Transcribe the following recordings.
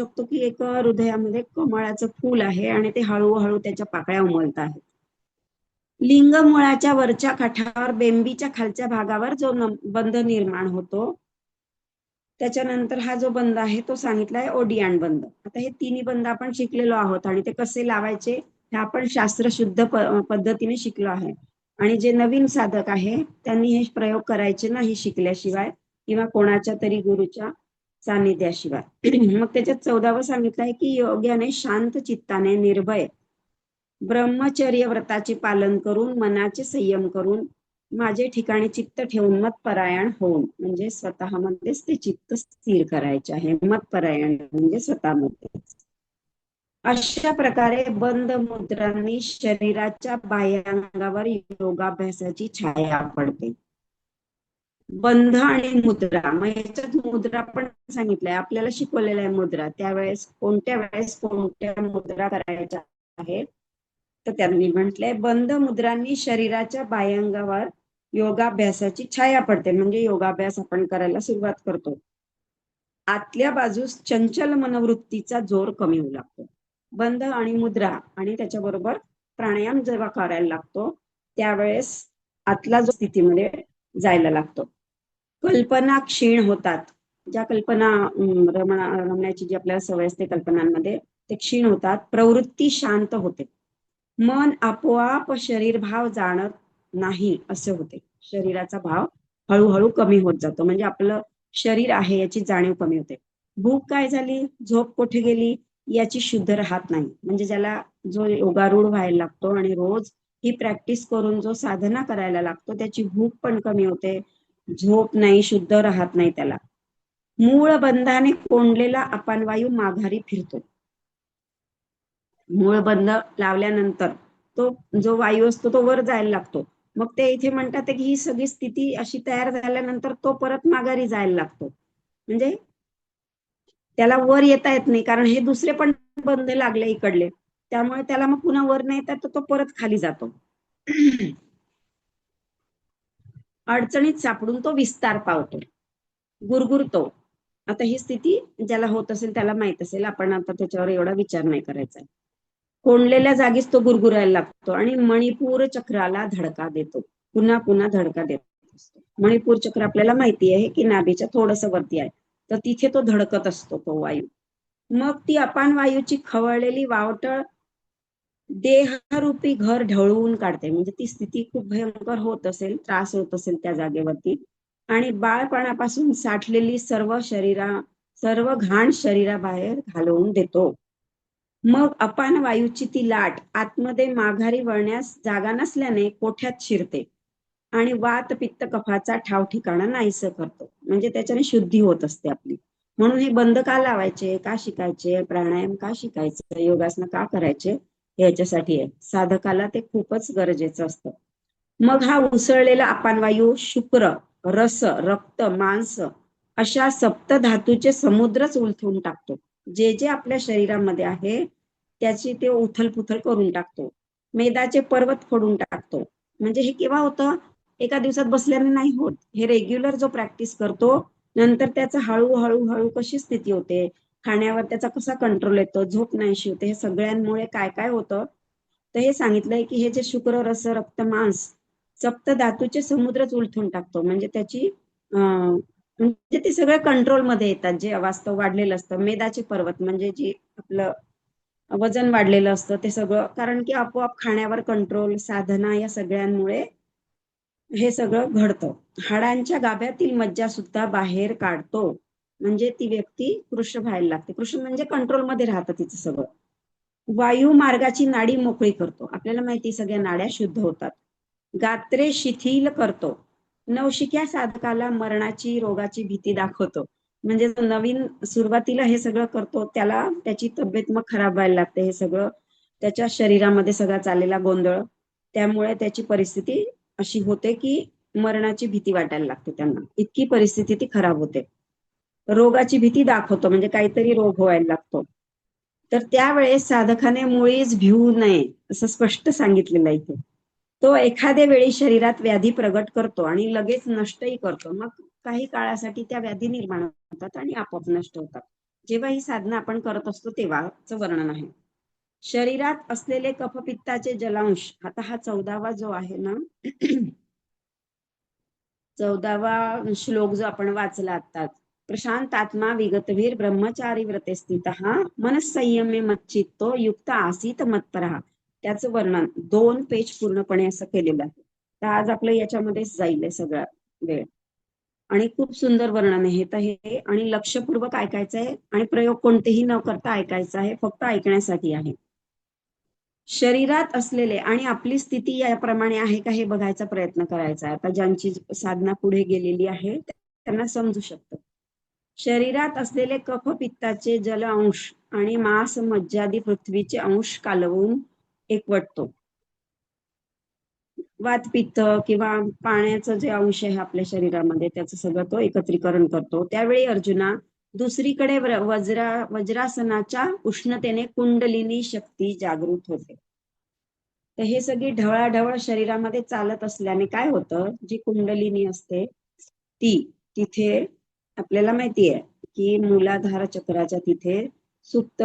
शकतो की एक हृदयामध्ये कमळाचं फूल आहे आणि ते हळूहळू त्याच्या पाकळ्या उमलत आहेत. लिंग मुळाच्या वरच्या काठावर बेंबीच्या खालच्या भागावर जो बंध निर्माण होतो, त्याच्यानंतर हा जो बंध आहे तो सांगितलाय ओडियान बंध. आता हे तिन्ही बंध आपण शिकलेलो आहोत आणि ते कसे लावायचे हे आपण शास्त्रशुद्ध पद्धतीने शिकलो आहे. आणि जे नवीन साधक आहे त्यांनी हे प्रयोग करायचे नाही शिकल्याशिवाय किंवा कोणाच्या तरी गुरुच्या सानिध्याशिवाय. मग त्याच्यात 14वं सांगितलंय की योग्याने शांत चित्ताने निर्भय ब्रह्मचर्य व्रताचे पालन करून मनाचे संयम करून माझे ठिकाणी चित्त ठेवून मतपरायण होऊन, म्हणजे स्वतःमध्येच ते चित्त स्थिर करायचे आहे. मतपरायण म्हणजे स्वतःमध्ये. अशा प्रकारे बंद मुद्रांनी शरीराच्या बाह्यांगावर योगाभ्यासाची छाया पडते. बंध आणि मुद्रा, मग याच्यात मुद्रा पण सांगितलंय आपल्याला, शिकवलेल्या आहे मुद्रा. त्यावेळेस कोणत्या मुद्रा करायच्या आहेत तर त्यांनी म्हटलंय बंध मुद्रांनी शरीराच्या बाह्यांगावर योगाभ्यासाची छाया पडते, म्हणजे योगाभ्यास आपण करायला सुरुवात करतो. आतल्या बाजूस चंचल मनोवृत्तीचा जोर कमी होऊ लागतो. बंध आणि मुद्रा आणि त्याच्याबरोबर प्राणायाम जेव्हा करायला लागतो त्यावेळेस आतला जो स्थितीमध्ये जायला लागतो. कल्पना क्षीण होतात. ज्या कल्पना रमण्याची जी आपल्याला सवय असते कल्पनांमध्ये, ते क्षीण होतात. प्रवृत्ती शांत होते. मन आपोआप शरीर भाव जाणत नाही असे होते. शरीराचा भाव हळूहळू कमी होत जातो, म्हणजे आपलं शरीर आहे याची जाणीव कमी होते. भूक काय झाली, झोप कुठे गेली याची शुद्ध राहत नाही. म्हणजे ज्याला जो योगारूढ व्हायला लागतो आणि रोज ही प्रॅक्टिस करून जो साधना करायला लागतो त्याची भूक पण कमी होते, झोप नाही, शुद्ध राहत नाही त्याला. मूळ बंधाने कोंडलेला अपानवायू माघारी फिरतो. मूळ बंध लावल्यानंतर तो जो वायू असतो तो वर जायला लागतो. मग ते इथे म्हणतात की ही सगळी स्थिती अशी तयार झाल्यानंतर तो परत माघारी जायला लागतो. म्हणजे त्याला वर येता येत नाही, कारण हे दुसरे पण बंध लागले इकडले, त्यामुळे त्याला मग पुन्हा वर नाही येतात, तर तो परत खाली जातो. अडचणीत सापडून तो विस्तार पावतो, गुरगुरतो. आता ही स्थिती ज्याला होत असेल त्याला माहित असेल, आपण आता त्याच्यावर एवढा विचार नाही करायचा. कोंडलेल्या जागीच तो गुरगुरायला लागतो आणि मणिपूर चक्राला धडका देतो, पुन्हा पुन्हा धडका देतो. मणिपूर चक्र आपल्याला माहिती आहे की नाभीच्या थोडस वरती आहे, तर तिथे तो धडकत असतो तो वायू. मग ती अपान वायूची खवळलेली वावटळ देहरूपी घर ढवळून काढते. म्हणजे ती स्थिती खूप भयंकर होत असेल, त्रास होत असेल त्या जागेवरती, आणि बाळपणापासून साठलेली सर्व घाण शरीराबाहेर घालवून देतो. मग अपान वायूची ती लाट आतमध्ये माघारी वळण्यास जागा नसल्याने कोठ्यात शिरते आणि वात पित्त कफाचा ठाव ठिकाणा नाहीस करतो. म्हणजे त्याच्याने शुद्धी होत असते आपली. म्हणून हे बंद का लावायचे, का शिकायचे, प्राणायाम का शिकायचं, योगासनं का करायचे, याच्यासाठी आहे. साधकाला ते खूपच गरजेचं असतं. मग हा उसळलेला अपानवायू शुक्र, रस, रक्त, मांस अशा सप्त धातूचे समुद्रच उलथून टाकतो. जे जे आपल्या शरीरामध्ये आहे त्याची ते उथलपुथल करून टाकतो. मेदाचे पर्वत फोडून टाकतो. म्हणजे हे केव्हा होतं, एका दिवसात बसल्याने नाही होत. हे रेग्युलर जो प्रॅक्टिस करतो नंतर त्याचा हळूहळू कशी स्थिती होते, खाण्यावर त्याचा कसा कंट्रोल येतो, झोप नाहीशी होते, हे सगळ्यांमुळे काय काय होतं तर हे सांगितलंय की हे जे शुक्र, रस, रक्त, मांस सप्त धातूचे समुद्रच उलथून टाकतो. म्हणजे त्याची म्हणजे ते सगळं कंट्रोलमध्ये येतात. जे अवास्तव वाढलेलं असतं, मेदाचे पर्वत म्हणजे जे आपलं वजन वाढलेलं असतं ते सगळं, कारण की आपोआप खाण्यावर कंट्रोल, साधना, या सगळ्यांमुळे हे सगळं घडतं. हाडांच्या गाभ्यातील मज्जा सुद्धा बाहेर काढतो. म्हणजे ती व्यक्ती कृश व्हायला लागते. कृश म्हणजे कंट्रोलमध्ये राहतं तिचं सगळं. वायू मार्गाची नाडी मोकळी करतो. आपल्याला माहिती सगळ्या नाड्या शुद्ध होतात. गात्रे शिथिल करतो. नवशिक्या साधकाला मरणाची, रोगाची भीती दाखवतो. म्हणजे नवीन सुरुवातीला हे सगळं करतो त्याला त्याची तब्येत मग खराब व्हायला लागते. हे सगळं त्याच्या शरीरामध्ये सगळा चाललेला गोंधळ, त्यामुळे त्याची परिस्थिती अशी होते की मरणाची भीती वाटायला लागते त्यांना, इतकी परिस्थिती ती खराब होते. रोगाची भीती दाखवतो म्हणजे काहीतरी रोग व्हायला लागतो. तर त्यावेळेस साधकाने मुळीच भिवू नये असं स्पष्ट सांगितलेलं आहे इथे. तो एखाद्या वेळी शरीरात व्याधी प्रगट करतो आणि लगेच नष्टही करतो. मग काही काळासाठी त्या व्याधी निर्माण होतात आणि आपोआप नष्ट होतात. जेव्हा ही साधना आपण करत असतो तेव्हाच वर्णन आहे. शरीरात असलेले कफपित्ताचे जलांश, आता हा 14वा जो आहे ना 14वा श्लोक जो आपण वाचला आत्ताच, प्रशांत आत्मा विगतवीर ब्रह्मचारी व्रते स्थितः मनसंयमे मच्चित्तो युक्त आसीत मत्परः, त्याचं वर्णन 2 पेज पूर्णपणे असं केलेलं आहे. तर आज आपलं याच्यामध्येच जाईल सगळा वेळ. आणि खूप सुंदर वर्णन आहे तर हे, आणि लक्षपूर्वक ऐकायचं आहे आणि प्रयोग कोणतेही न करता ऐकायचं आहे, फक्त ऐकण्यासाठी आहे. शरीरात असलेले आणि आपली स्थिती याप्रमाणे आहे का हे बघायचा प्रयत्न करायचा आहे. आता ज्यांची साधना पुढे गेलेली आहे त्यांना समजू शकतं. शरीरात असलेले कफ पित्ताचे जल अंश आणि मांस मज्जादी पृथ्वीचे अंश कालवून एकवटतो. वात पित्त किंवा पाण्याचं जे अंश आहे आपल्या शरीरामध्ये त्याचं सगळं तो एकत्रीकरण करतो. त्यावेळी अर्जुना दुसरीकडे वज्रासनाच्या उष्णतेने कुंडलिनी शक्ती जागृत होते. तर हे सगळी ढवळाढवळ शरीरामध्ये चालत असल्याने काय होतं, जी कुंडलिनी असते ती तिथे आपल्याला माहितीये की मूलाधार चक्राच्या तिथे सुप्त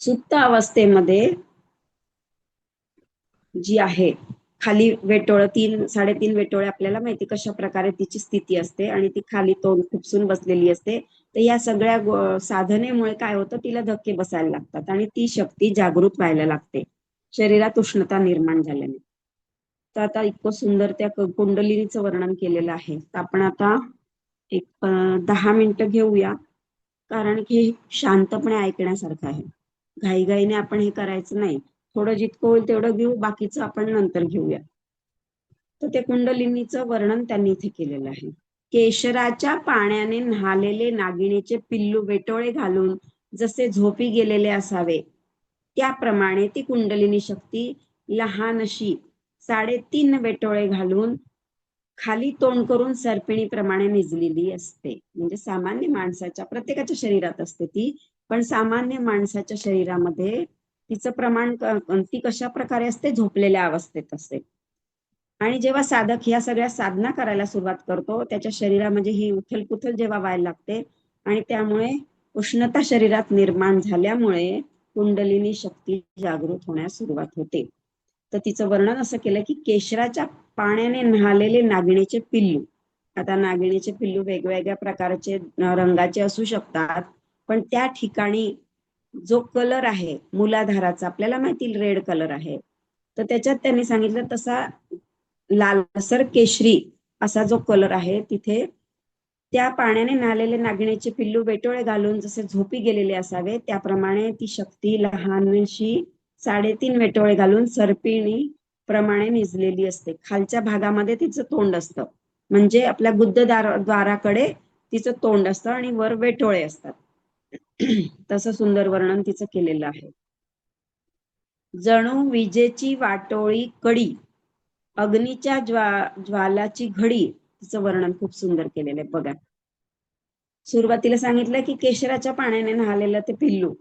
सुप्त अवस्थेमध्ये जी आहे खाली वेटोळ 3-3.5 वेटोळे आपल्याला माहिती कशा प्रकारे तिची स्थिती असते आणि ती खाली तोंड खुपसून बसलेली असते. तर या सगळ्या साधनेमुळे काय होतं, तिला धक्के बसायला लागतात आणि ती शक्ती जागृत व्हायला लागते शरीरात उष्णता निर्माण झाल्याने. तर आता इतकं सुंदर त्या कुंडलिनीचं वर्णन केलेलं आहे. तर आपण आता एक 10 मिनिटं घेऊया, कारण की शांतपणे ऐकण्यासारखं आहे. घाईघाईने आपण हे करायचं नाही. थोडं जितकं होईल तेवढं घेऊ, बाकीचं आपण नंतर घेऊया. तर ते कुंडलिनीचं वर्णन त्यांनी इथे केलेलं आहे. केशराच्या पाण्याने न्हालेले नागिणीचे पिल्लू वेटोळे घालून जसे झोपी गेलेले असावे, त्याप्रमाणे ती कुंडलिनी शक्ती लहानशी 3.5 वेटोळे घालून खाली तोंड करून सर्पिणीप्रमाणे निजलेली असते. म्हणजे सामान्य माणसाच्या प्रत्येकाच्या शरीरात असते ती, पण सामान्य माणसाच्या शरीरामध्ये तिचं प्रमाण ती कशा प्रकारे असते, झोपलेल्या अवस्थेत असते. आणि जेव्हा साधक ह्या सगळ्या साधना करायला सुरुवात करतो, त्याच्या शरीरामध्ये ही उथलपुथल जेव्हा व्हायला लागते आणि त्यामुळे उष्णता शरीरात निर्माण झाल्यामुळे कुंडलिनी शक्ती जागृत होण्यास सुरुवात होते. तर तिचं वर्णन असं केलं की केशराच्या पाण्याने न्हालेले नागिणीचे पिल्लू. आता नागिणीचे पिल्लू वेगवेगळ्या प्रकारचे रंगाचे असू शकतात, पण त्या ठिकाणी जो कलर आहे मूलाधाराचा आपल्याला माहिती रेड कलर आहे, तर त्याच्यात त्यांनी सांगितलं तसा लालसर केशरी असा जो कलर आहे तिथे त्या पाण्याने न्हालेले नागिणीचे पिल्लू वेटोळे घालून जसे झोपी गेलेले असावे, त्याप्रमाणे ती शक्ती लहानशी 3.5 वेटोळे घालून सर्पिणी प्रमाणे निजलेली असते. खालच्या भागामध्ये तिचं तोंड असतं, म्हणजे आपल्या द्वाराकडे तिचं तोंड असतं आणि वर वेटोळे असतात. तसं सुंदर वर्णन तिचं केलेलं आहे. जणू विजेची वाटोळी कडी, अग्नीच्या ज्वालाची घडी, तिचं वर्णन खूप सुंदर केलेलं आहे बघा. सुरुवातीला सांगितलं की केशराच्या पाण्याने न्हालेलं ते पिल्लू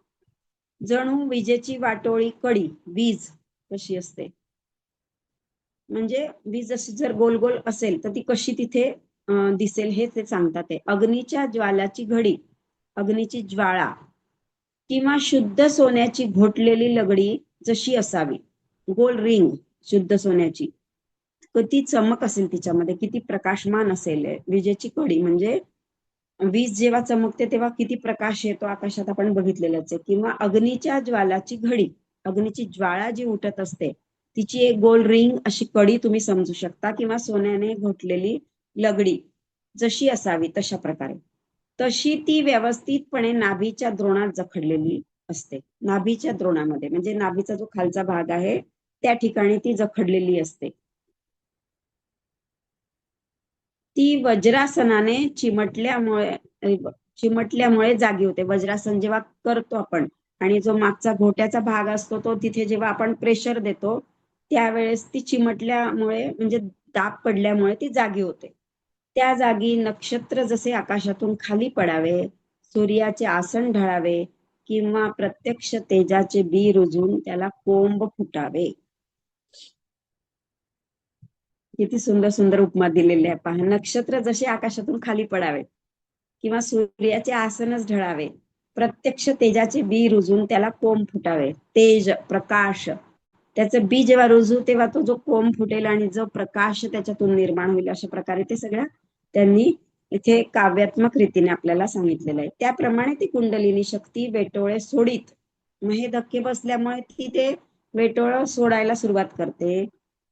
जणू विजेची वाटोळी कडी, वीज कशी असते, म्हणजे वीज अशी जर गोल गोल असेल तर ती कशी तिथे दिसेल हे ते सांगतात. ते अग्नीच्या ज्वालाची घडी, अग्नीची ज्वाळा किंवा शुद्ध सोन्याची घोटलेली लगडी जशी असावी, गोल रिंग शुद्ध सोन्याची, किती चमक असेल तिच्यामध्ये, किती प्रकाशमान असेल. विजेची कडी म्हणजे वीज जेव्हा चमकते तेव्हा किती प्रकाश येतो आकाशात आपण बघितलेलंच आहे. किंवा अग्नीच्या ज्वालाची घडी, अग्नीची ज्वाळा जी उठत असते तिची एक गोल रिंग अशी कडी तुम्ही समजू शकता, किंवा सोन्याने घोटलेली लगडी जशी असावी तशा प्रकारे. तशी ती व्यवस्थितपणे नाभीच्या द्रोणात जखडलेली असते. नाभीच्या द्रोणामध्ये म्हणजे नाभीचा जो खालचा भाग आहे त्या ठिकाणी ती जखडलेली असते. ती वज्रासनाने चिमटल्यामुळे जागी होते. वज्रासन जेव्हा करतो आपण आणि जो मागचा घोट्याचा भाग असतो तो तिथे जेव्हा आपण प्रेशर देतो त्यावेळेस ती चिमटल्यामुळे म्हणजे दाब पडल्यामुळे ती जागी होते. त्या जागी नक्षत्र जसे आकाशातून खाली पडावे, सूर्याचे आसन ढळावे किंवा प्रत्यक्ष तेजाचे बी रुजून त्याला कोंब फुटावे. किती सुंदर सुंदर उपमा दिलेली आहे पहा. नक्षत्र जसे आकाशातून खाली पडावे किंवा सूर्याचे आसनच ढळावे. प्रत्यक्ष तेजाचे बी रुजून त्याला कोंब फुटावे. तेज, प्रकाश, त्याचं बी जेव्हा रुजू तेव्हा तो जो कोंब फुटेल आणि जो प्रकाश त्याच्यातून निर्माण होईल, अशा प्रकारे ते सगळ्या त्यांनी इथे काव्यात्मक रीतीने आपल्याला सांगितलेलं आहे. त्याप्रमाणे ती कुंडलिनी शक्ती वेटोळे सोडीत. मग हे धक्के बसल्यामुळे ती ते वेटोळ सोडायला सुरुवात करते.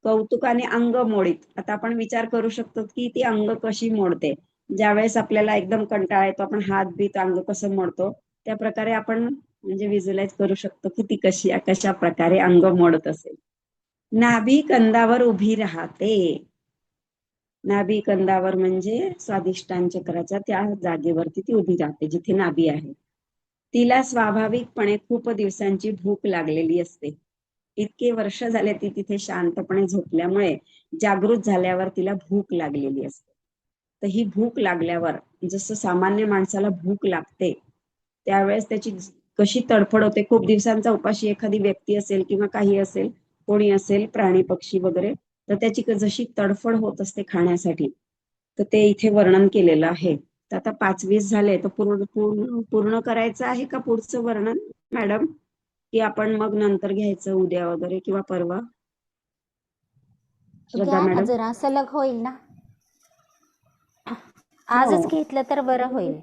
कौतुकाने अंग मोडीत. आता आपण विचार करू शकतो की ती अंग कशी मोडते. ज्यावेळेस आपल्याला एकदम कंटाळा येतो, आपण हात बीत अंग कसं मोडतो, त्या प्रकारे आपण म्हणजे व्हिज्युअलाइज करू शकतो की ती कशा प्रकारे अंग मोडत असेल. नाभी कंदावर उभी राहते. नाभी कंदावर म्हणजे स्वादिष्टान चक्राच्या त्या जागेवरती ती उभी राहते जिथे नाभी आहे. तिला स्वाभाविकपणे खूप दिवसांची भूक लागलेली असते. इतके वर्ष झाले ती तिथे शांतपणे झोपल्यामुळे जागृत झाल्यावर तिला भूक लागलेली असते. तर ही भूक लागल्यावर जसं सामान्य माणसाला भूक लागते त्यावेळेस त्याची कशी तडफड होते. खूप दिवसांचा उपाशी एखादी व्यक्ती असेल किंवा काही असेल, कोणी असेल, प्राणी पक्षी वगैरे, तर त्याची जशी तडफड होत असते खाण्यासाठी, तर ते इथे वर्णन केलेलं आहे. तर आता 5-20 झाले, तर पूर्ण करायचं आहे का पुढचं वर्णन मॅडम, की आपण मग नंतर घ्यायचं उद्या वगैरे किंवा परवा? श्रद्धा घ्या ना, मॅडम. जरा सलग होईल ना. हो. आजच घेतलं तर बरं होईल.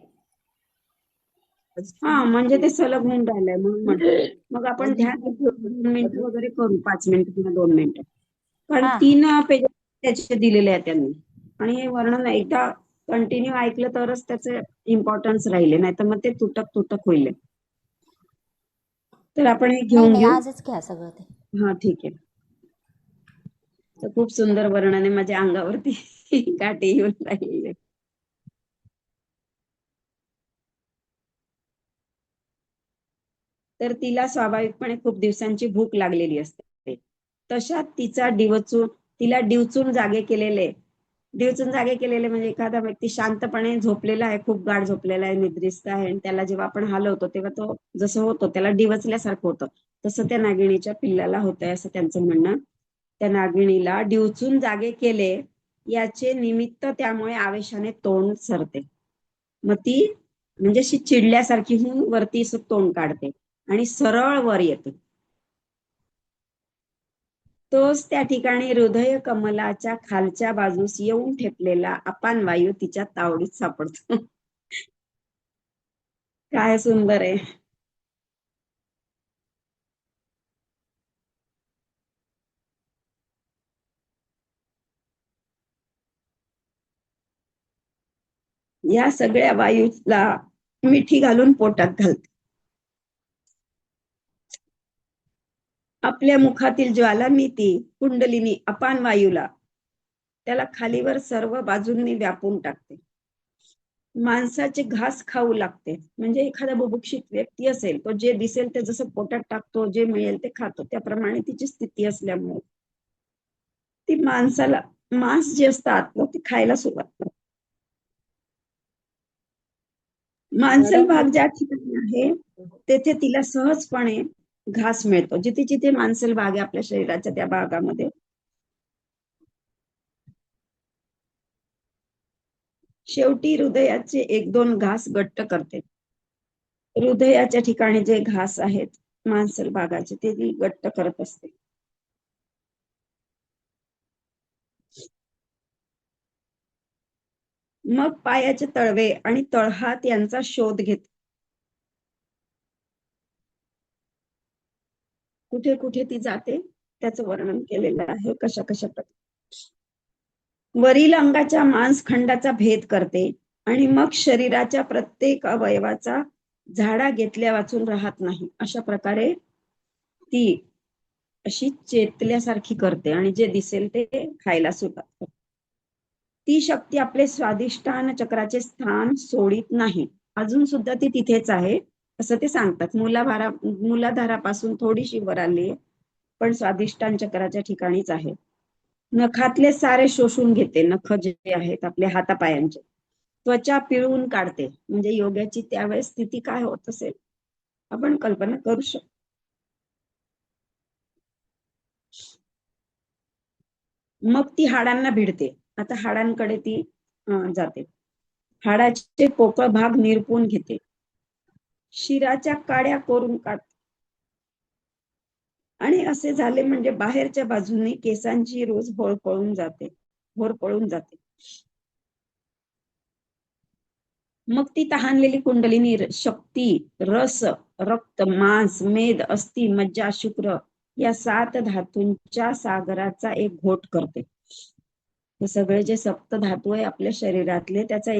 हा, म्हणजे ते सलग होऊन राहिलंय म्हणून म्हटलं. मग आपण ध्यान 2 मिनिटं वगैरे करू, 5 मिनिटं किंवा 2 मिनिटं. कारण हा 3 पेज त्याचे दिलेले आहे त्यांनी. आणि हे वर्णन एकदा कंटिन्यू ऐकलं तरच त्याचे इम्पॉर्टन्स राहिले, नाही तर मग ते तुटक तुटक होईल. तर आपण हे नाही घेऊन नाही, घेऊ. आजच घ्या सगळं ते. हा, ठीक आहे. तर खूप सुंदर वर्णन आहे, माझ्या अंगावरती काटे येऊन राहिले. तर तिला स्वाभाविकपणे खूप दिवसांची भूक लागलेली असते. तशात तिला डिवचून जागे केलेले. डिवचून जागे केलेले म्हणजे एखादा व्यक्ती शांतपणे झोपलेला आहे, खूप गाढ झोपलेला आहे, निद्रिस्त आहे, आणि त्याला जेव्हा आपण हलवतो तेव्हा तो जसं होतो त्याला डिवचल्यासारखं होतं, तसं त्या नागिणीच्या पिल्लाला होतंय असं त्यांचं म्हणणं. त्या नागिणीला डिवचून जागे केले याचे निमित्त त्यामुळे आवेशाने तोंड सरते. मग ती म्हणजे अशी चिडल्यासारखी होऊन वरती असं तोंड काढते आणि सरळ वर येते. तोच त्या ठिकाणी हृदय कमलाच्या खालच्या बाजूस येऊन ठेपलेला अपान वायू तिच्या तावडीत सापडतो. काय सुंदर आहे. या सगळ्या वायूला मिठी घालून पोटात घालते. आपल्या मुखातील ज्वालामिती कुंडलिनी अपान वायूला त्याला खालीवर सर्व बाजूंनी व्यापून टाकते. माणसाचे घास खाऊ लागते. म्हणजे एखादा बुभुक्षित व्यक्ती असेल, तो जे दिसेल ते जसं पोटात टाकतो, जे मिळेल ते खातो, त्याप्रमाणे तिची स्थिती असल्यामुळे ती माणसाला मांस जे असतं आतलं ते खायला सुरुवात करते. मांसल भाग ज्या ठिकाणी आहे तेथे तिला सहजपणे घास मिळतो. जिथे जिथे मांसल भाग आहे आपल्या शरीराच्या त्या भागामध्ये शेवटी हृदयाचे 1-2 घास घट्ट करते. हृदयाच्या ठिकाणी जे घास आहेत मांसल भागाचे ते ती घट्ट करत असते. मग पायाचे तळवे आणि तळहात यांचा शोध घेते. कुठे कुठे ती जाते त्याचं वर्णन केलेलं आहे, कशा कशा प्रकारे. वरील अंगाच्या मांसखंडाचा भेद करते आणि मग शरीराच्या प्रत्येक अवयवाचा झाडा घेतल्या वाचून राहत नाही, अशा प्रकारे ती अशी चेतल्यासारखी करते आणि जे दिसेल ते खायला सुरुवात करते. ती शक्ती आपले स्वादिष्टान चक्राचे स्थान सोडित नाही. अजून सुद्धा ती तिथेच आहे असं ते सांगतात. मूलाधारापासून थोडीशी वर आली, पण स्वादिष्टान चक्राच्या ठिकाणीच आहे. नखातले सारे शोषून घेते. नख जे आहेत आपल्या हातापायांचे, त्वचा पिळून काढते. म्हणजे योगाची त्यावेळेस स्थिती काय होत असेल आपण कल्पना करू शकतो. मग ती हाडांना भिडते. आता हाडांकडे ती जाते. हाडाचे पोकळ भाग निरपून घेते, शिराच्या काड्या कोरून काढते. आणि असे झाले म्हणजे बाहेरच्या बाजूने केसांची रोज होर पळून जाते. मग ती तहानलेली कुंडलिनी शक्ती, रस, रक्त, मांस, मेद, अस्थि, मज्जा, शुक्र या 7 धातूंच्या सागराचा एक घोट करते. हे सगळे जे सप्त धातू आहे आपल्या शरीरातले त्याचा